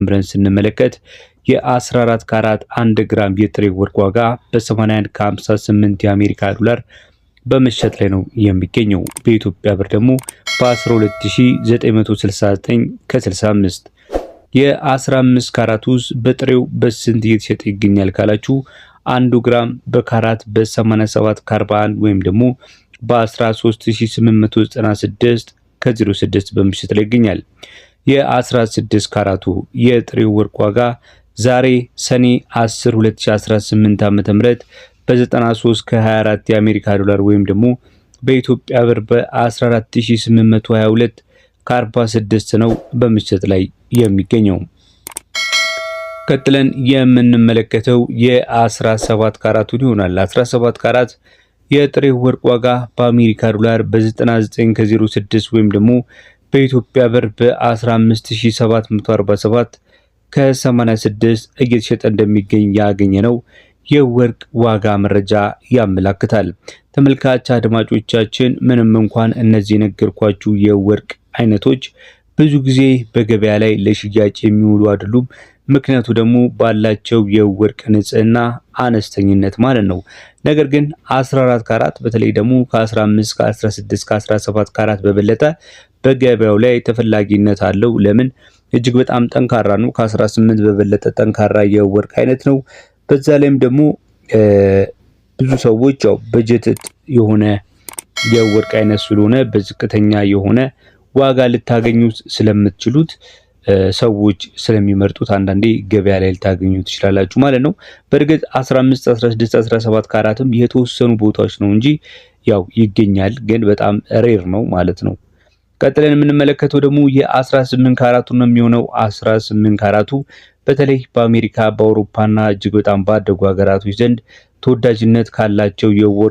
ብለን ስንመለከት የ14 ካራት 1 ግራም የጥሬ ወርቅ ዋጋ በ81.58 የአሜሪካ ዶላር በመሸጥ ላይ ነው የሚገኘው። በኢትዮጵያ ብር ደግሞ በ12969.65 የ15 ካራቱስ በጥሬው በስንት እየተሸጠ ይገኛል ካላችሁ 1 ግራም በካራት በ87.41 ወይም ደግሞ በ13896.06 በመሸጥ ላይ ይገኛል። የ16 ካራቱ የጥሬው ወርቅ ዋጋ ዛሬ ሰኔ 10 2018 ዓ.ም በ93 ከ24 የአሜሪካ ዶላር ወይም ደግሞ በኢትዮጵያ ብር በ14822.46 ነው በመሸጥ ላይ የሚገኘው። ቀጥለን የምንመለከተው የ17 ካራቱን ይሆናል። 17 ካራት የጥሬው ወርቅ ዋጋ በአሜሪካ ዶላር በ99 ከ06 ወይም ደግሞ በኢትዮጵያ ብር በ15747 ከ86 እየተሸጠ እንደሚገኝ ያገኘ ነው የወርቅ ዋጋ መረጃ ያመለክታል። ተመልካች አድማጮቻችን ምንም እንኳን እነዚህ የነገርኳችሁ የወርቅ አይነቶች ብዙ ጊዜ በገበያ ላይ ለሽያጭ የሚውሉ አይደሉም። ምክንያቱ ደግሞ ባላቸው የወርቅ ንጽህና አነስተኝነት ማለት ነው። ነገር ግን 14 ካራት በተለይ ደግሞ ከ15 ከ16 ከ17 ካራት በበለጠ በገበያው ላይ ተፈላጊነት አለው። ለምን? እጅግ በጣም ጠንካራ ነው። ከ18 በበለጠ ጠንካራ የወርቅ አይነት ነው። በዛ ላይም ደግሞ ብዙ ሰዎች ያው በጀት የሆነ የወርቅ አይነት ስለሆነ በዝቅተኛ የሆነ ዋጋ ልታገኙት ስለምትችሉት ሰዎች ስለሚመርጡት አንዳንዴ ገበያ ላይ ልታገኙ ትችላላችሁ ማለት ነው። በእርግጥ 15 16 17 ካራትም የተወሰኑ ቦታዎች ነው እንጂ ያው ይገኛል፣ ግን በጣም ሬር ነው ማለት ነው። ቀጥለን የምንመለከተው ደግሞ የ18 ካራቱ ነው የሚሆነው። 18 ካራቱ በተለይ በአሜሪካ በአውሮፓና እጅግ በጣም ባደጉ ሀገራቶች ዘንድ ተወዳጅነት ካላቸው የወርቅ